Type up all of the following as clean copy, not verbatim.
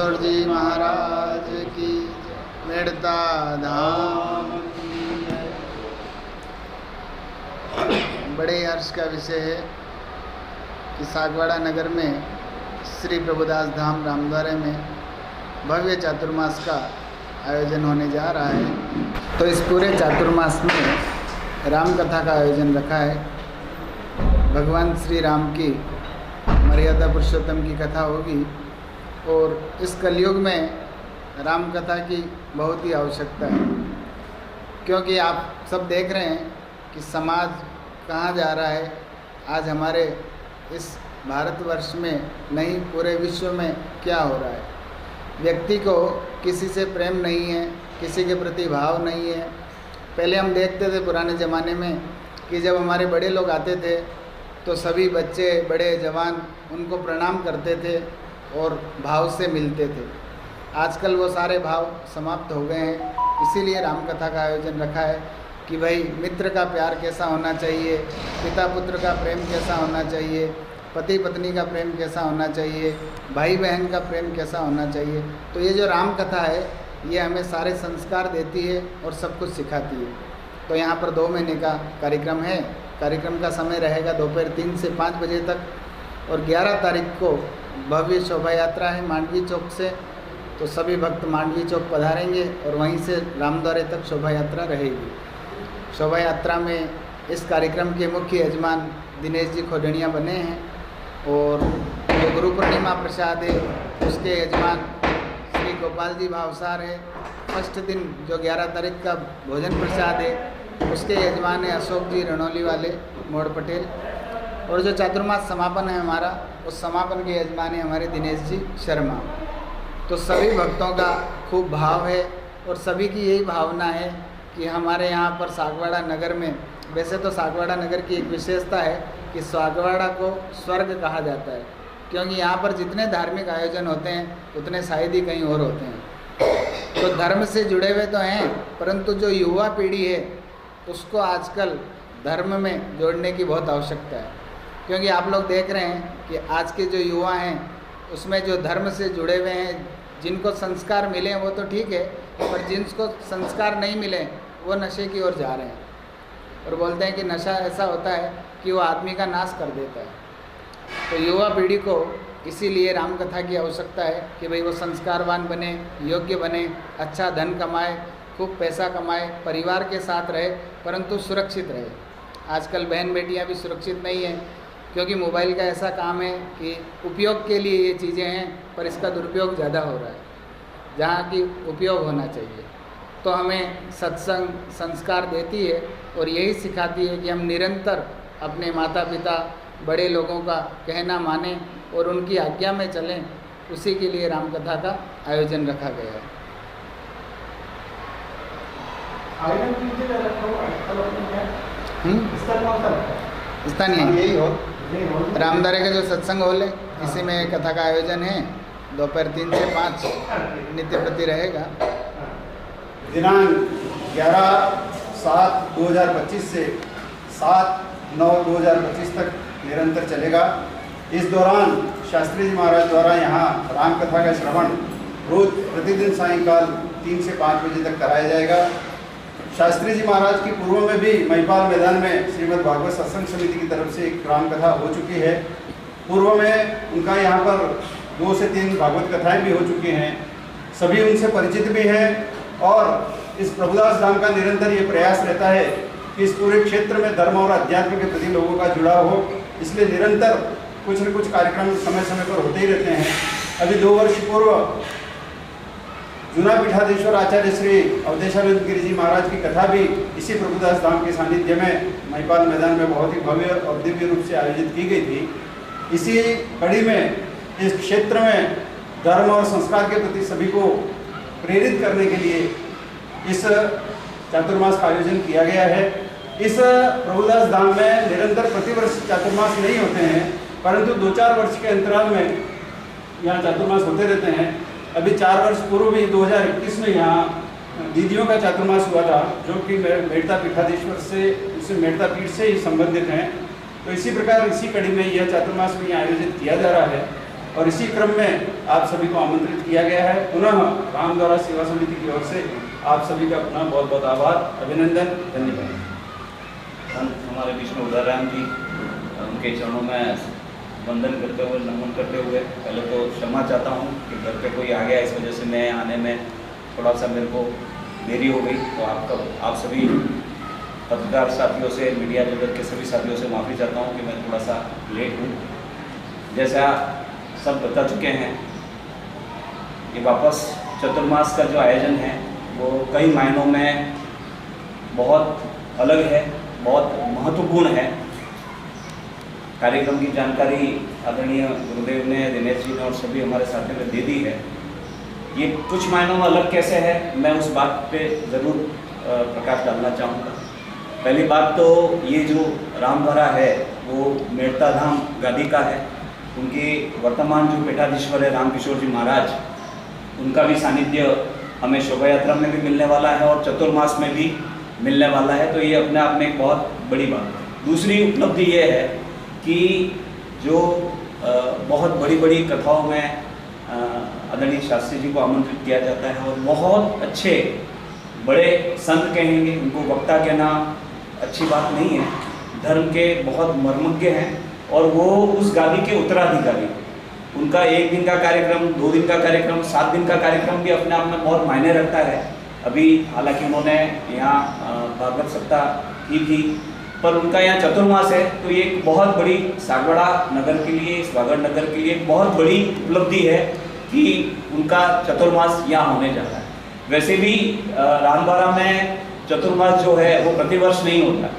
ठाकुर जी महाराज की, मेड़ता धाम की जय। बड़े हर्ष का विषय है कि सागवाड़ा नगर में श्री प्रभुदास धाम रामद्वारे में भव्य चातुर्मास का आयोजन होने जा रहा है। तो इस पूरे चातुर्मास में राम कथा का आयोजन रखा है। भगवान श्री राम की मर्यादा पुरुषोत्तम की कथा होगी और इस कलयुग में राम कथा की बहुत ही आवश्यकता है, क्योंकि आप सब देख रहे हैं कि समाज कहाँ जा रहा है। आज हमारे इस भारतवर्ष में नहीं, पूरे विश्व में क्या हो रहा है। व्यक्ति को किसी से प्रेम नहीं है, किसी के प्रति भाव नहीं है। पहले हम देखते थे पुराने ज़माने में कि जब हमारे बड़े लोग आते थे तो सभी बच्चे, बड़े, जवान उनको प्रणाम करते थे और भाव से मिलते थे। आजकल वो सारे भाव समाप्त हो गए हैं। इसीलिए राम कथा का आयोजन रखा है कि भाई मित्र का प्यार कैसा होना चाहिए, पिता पुत्र का प्रेम कैसा होना चाहिए, पति पत्नी का प्रेम कैसा होना चाहिए, भाई बहन का प्रेम कैसा होना चाहिए। तो ये जो राम कथा है ये हमें सारे संस्कार देती है और सब कुछ सिखाती है। तो यहाँ पर 2 महीने का कार्यक्रम है। कार्यक्रम का समय रहेगा दोपहर 3 से 5 बजे तक और 11 तारीख को भव्य शोभा यात्रा है मांडवी चौक से। तो सभी भक्त मांडवी चौक पधारेंगे और वहीं से रामद्वारे तक शोभा यात्रा रहेगी। शोभा यात्रा में इस कार्यक्रम के मुख्य यजमान दिनेश जी खोडणिया बने हैं और जो गुरु पूर्णिमा प्रसाद है उसके यजमान श्री गोपाल जी भावसार है। फर्स्ट दिन जो 11 तारीख का भोजन प्रसाद है उसके यजमान है अशोक जी रणौली वाले मोड़ पटेल। और जो चातुर्मास समापन है हमारा, उस समापन के यजमान है हमारे दिनेश जी शर्मा। तो सभी भक्तों का खूब भाव है और सभी की यही भावना है कि हमारे यहाँ पर सागवाड़ा नगर में, वैसे तो सागवाड़ा नगर की एक विशेषता है कि सागवाड़ा को स्वर्ग कहा जाता है, क्योंकि यहाँ पर जितने धार्मिक आयोजन होते हैं उतने शायद ही कहीं और होते हैं। तो धर्म से जुड़े हुए तो हैं, परंतु जो युवा पीढ़ी है उसको आजकल धर्म में जोड़ने की बहुत आवश्यकता है। क्योंकि आप लोग देख रहे हैं कि आज के जो युवा हैं उसमें जो धर्म से जुड़े हुए हैं, जिनको संस्कार मिले हैं वो तो ठीक है, पर जिनको संस्कार नहीं मिले वो नशे की ओर जा रहे हैं। और बोलते हैं कि नशा ऐसा होता है कि वो आदमी का नाश कर देता है। तो युवा पीढ़ी को इसीलिए राम कथा की आवश्यकता है कि भाई वो संस्कारवान बने, योग्य बने, अच्छा धन कमाए, खूब पैसा कमाए, परिवार के साथ रहे, परंतु सुरक्षित रहे। आजकल बहन बेटियां भी सुरक्षित नहीं हैं, क्योंकि मोबाइल का ऐसा काम है कि उपयोग के लिए ये चीज़ें हैं पर इसका दुरुपयोग ज़्यादा हो रहा है, जहाँ की उपयोग होना चाहिए। तो हमें सत्संग संस्कार देती है और यही सिखाती है कि हम निरंतर अपने माता पिता, बड़े लोगों का कहना माने और उनकी आज्ञा में चलें। उसी के लिए राम कथा का आयोजन रखा गया है। स्थानीय यही हो रामद्वारे का जो सत्संग हॉल है, इसी में कथा का आयोजन है। दोपहर 3 से 5 नित्य प्रति रहेगा। दिनांक 11/7/2025 से 7/9/2025 तक निरंतर चलेगा। इस दौरान शास्त्री जी महाराज द्वारा यहाँ राम कथा का श्रवण रोज प्रतिदिन सायंकाल 3 से 5 बजे तक कराया जाएगा। शास्त्री जी महाराज की पूर्व में भी महिपाल मैदान में श्रीमद् भागवत सत्संग समिति की तरफ से एक राम कथा हो चुकी है। पूर्व में उनका यहाँ पर 2 से 3 भागवत कथाएं भी हो चुकी हैं, सभी उनसे परिचित भी हैं। और इस प्रभुदास धाम का निरंतर ये प्रयास रहता है कि इस पूरे क्षेत्र में धर्म और अध्यात्म के प्रति लोगों का जुड़ाव हो, इसलिए निरंतर कुछ न कुछ कार्यक्रम समय समय पर होते ही रहते हैं। अभी 2 वर्ष पूर्व जूना पीठाधीश्वर आचार्य श्री अवधेशानंद गिरी जी महाराज की कथा भी इसी प्रभुदास धाम के सानिध्य में महिपाल मैदान में बहुत ही भव्य और दिव्य रूप से आयोजित की गई थी। इसी कड़ी में इस क्षेत्र में धर्म और संस्कार के प्रति सभी को प्रेरित करने के लिए इस चातुर्मास का आयोजन किया गया है। इस प्रभुदास धाम में निरंतर प्रतिवर्ष चातुर्मास नहीं होते हैं, परंतु 2-4 वर्ष के अंतराल में यहाँ चातुर्मास होते रहते हैं। अभी 4 वर्ष पूर्व भी 2021 में यहाँ दीदियों का चातुर्मास हुआ था, जो कि मेड़ता पीठाधीश्वर से, उसे मेड़ता पीठ से ही संबंधित हैं। तो इसी प्रकार इसी कड़ी में यह चातुर्मास भी आयोजित किया जा रहा है। और इसी क्रम में आप सभी को आमंत्रित किया गया है। पुनः रामद्वारा सेवा समिति की ओर से आप सभी का पुनः बहुत बहुत आभार, अभिनंदन, धन्यवाद। संत हमारे विष्णु उदाराम जी, उनके चरणों में वंदन करते हुए, नमन करते हुए पहले तो क्षमा चाहता हूँ कि घर पे कोई आ गया, इस वजह से मैं आने में थोड़ा सा मेरे को देरी हो गई। तो आप सभी पत्रकार साथियों से, मीडिया जगत के सभी साथियों से माफ़ी चाहता हूँ कि मैं थोड़ा सा लेट हूँ। जैसा सब बता चुके हैं, ये वापस चतुर्मास का जो आयोजन है वो कई मायनों में बहुत अलग है, बहुत महत्वपूर्ण है। कार्यक्रम की जानकारी आदरणीय गुरुदेव ने, दिनेश जी ने और सभी हमारे साथियों ने दे दी है। ये कुछ मायनों में अलग कैसे है, मैं उस बात पे ज़रूर प्रकाश डालना चाहूँगा। पहली बात तो ये जो रामद्वारा है वो मेड़ता धाम गादी का है। उनके वर्तमान जो पीठाधीश्वर है रामकिशोर जी महाराज, उनका भी सानिध्य हमें शोभा यात्रा में भी मिलने वाला है और चतुर्मास में भी मिलने वाला है। तो ये अपने आप में एक बहुत बड़ी बात है। दूसरी उपलब्धि ये है कि जो बहुत बड़ी बड़ी कथाओं में आदरणीय शास्त्री जी को आमंत्रित किया जाता है और बहुत अच्छे बड़े संत कहेंगे, उनको वक्ता कहना अच्छी बात नहीं है, धर्म के बहुत मर्मज्ञ हैं और वो उस गादी के उत्तराधिकारी। उनका 1 दिन का कार्यक्रम, 2 दिन का कार्यक्रम, 7 दिन का कार्यक्रम भी अपने आप में बहुत मायने रखता है। अभी हालांकि उन्होंने यहाँ भागवत सप्ताह की थी, पर उनका यहाँ चतुर्मास है, तो ये एक बहुत बड़ी सागवाड़ा नगर के लिए, इस वागड़ नगर के लिए एक बहुत बड़ी उपलब्धि है कि उनका चतुर्मास यहाँ होने जा रहा है। वैसे भी रामद्वारा में चतुर्मास जो है वो प्रतिवर्ष नहीं होता,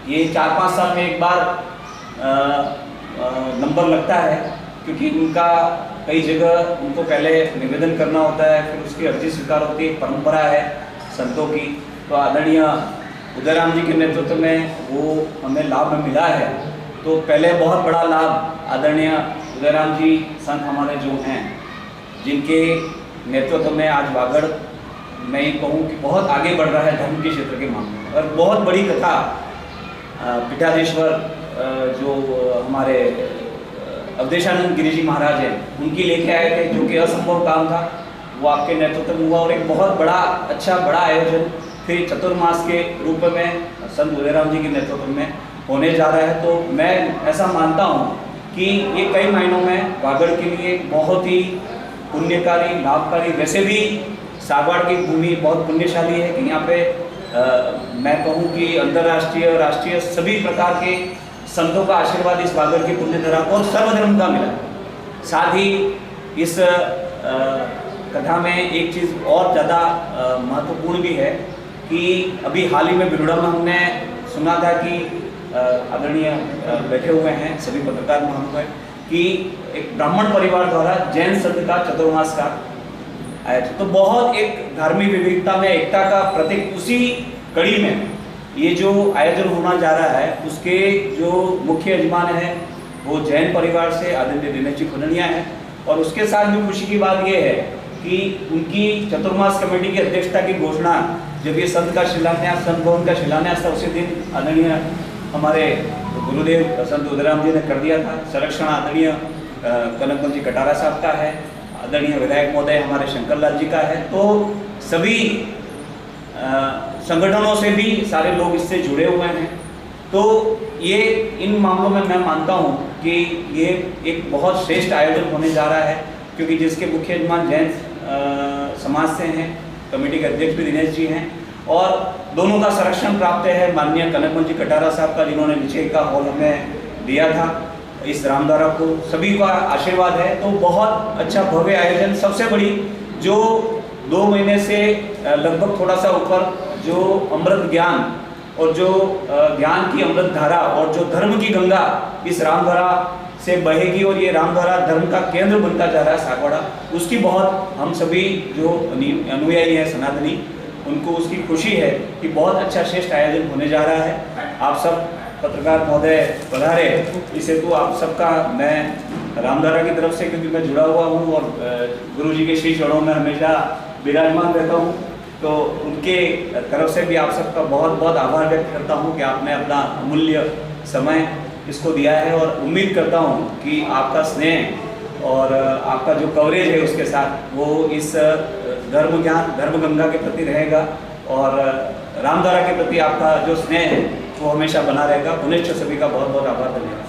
ये 4-5 साल में एक बार नंबर लगता है, क्योंकि उनका कई जगह उनको पहले निवेदन करना होता है, फिर उसकी अर्जी स्वीकार होती है, परंपरा है संतों की। तो आदरणीय उदयराम जी के नेतृत्व में वो हमें लाभ मिला है। तो पहले बहुत बड़ा लाभ आदरणीय उदयराम जी संत हमारे जो हैं, जिनके नेतृत्व में आज वागड़, मैं ये कहूँ कि बहुत आगे बढ़ रहा है धर्म के क्षेत्र के मामले में। और बहुत बड़ी कथा पीठाधीश्वर जो हमारे अवधेशानंद गिरी जी महाराज हैं, उनकी लेके आए थे, जो कि असंभव काम था, वो आपके नेतृत्व में हुआ और एक बहुत बड़ा अच्छा बड़ा आयोजन फिर चतुर्मास के रूप में संत उदयराम जी के नेतृत्व में होने जा रहा है। तो मैं ऐसा मानता हूँ कि ये कई मायनों में वागड़ के लिए बहुत ही पुण्यकारी, लाभकारी। वैसे भी सागवाड़ की भूमि बहुत पुण्यशाली है कि यहाँ पे मैं कहूँ कि अंतर्राष्ट्रीय, राष्ट्रीय सभी प्रकार के संतों का आशीर्वाद इस वागड़ की पुण्य धरा को और सर्वधर्म का मिला। साथ ही इस कथा में एक चीज़ और ज़्यादा महत्वपूर्ण भी है कि अभी हाल ही में बिरुड़ा में हमने सुना था कि आदरणीय बैठे हुए हैं सभी पत्रकार महोदय कि एक ब्राह्मण परिवार द्वारा जैन संत का चतुर्मास का आयोजन, तो बहुत एक धार्मिक विविधता में एकता का प्रतीक। उसी कड़ी में ये जो आयोजन होना जा रहा है उसके जो मुख्य यजमान है वो जैन परिवार से आदरणीय दिनेश जी खुननिया है। और उसके साथ भी खुशी की बात ये है कि उनकी चतुर्मास कमेटी की अध्यक्षता की घोषणा जब ये संत का शिलान्यास, संत भवन का शिलान्यास था, उसी दिन आदरणीय हमारे गुरुदेव संत उदयराम जी ने कर दिया था। संरक्षण आदरणीय कनकमल जी कटारा साहब का है, आदरणीय विधायक महोदय हमारे शंकर लाल जी का है। तो सभी संगठनों से भी सारे लोग इससे जुड़े हुए हैं। तो ये इन मामलों में मैं मानता हूँ कि ये एक बहुत श्रेष्ठ आयोजन होने जा रहा है, क्योंकि जिसके मुख्य यजमान जैन समाज से हैं, कमेटी के अध्यक्ष भी दिनेश जी हैं, और दोनों का संरक्षण प्राप्त है माननीय कनकमल जी कटारा साहब का, जिन्होंने नीचे का हॉल हमें दिया था इस रामद्वारा को। सभी का आशीर्वाद है। तो बहुत अच्छा भव्य आयोजन, सबसे बड़ी जो 2 महीने से लगभग थोड़ा सा ऊपर जो अमृत ज्ञान और जो ज्ञान की अमृत धारा और जो धर्म की गंगा इस रामद्वारा से बहेगी और ये रामद्वारा धर्म का केंद्र बनता जा रहा है सागवाड़ा, उसकी बहुत हम सभी जो अनुयायी हैं सनातनी, उनको उसकी खुशी है कि बहुत अच्छा श्रेष्ठ आयोजन होने जा रहा है। आप सब पत्रकार महोदय पधारे, इस हेतु आप सबका मैं रामद्वारा की तरफ से, क्योंकि मैं जुड़ा हुआ हूँ और गुरु जी के श्री चरणों में हमेशा विराजमान रहता हूँ, तो उनके तरफ से भी आप सबका बहुत बहुत आभार व्यक्त करता हूँ कि आपने अपना अमूल्य समय इसको दिया है और उम्मीद करता हूँ कि आपका स्नेह और आपका जो कवरेज है उसके साथ वो इस धर्म ज्ञान धर्म गंगा के प्रति रहेगा और रामद्वारा के प्रति आपका जो स्नेह है वो हमेशा बना रहेगा। पुनश्च सभी का बहुत बहुत आभार, धन्यवाद।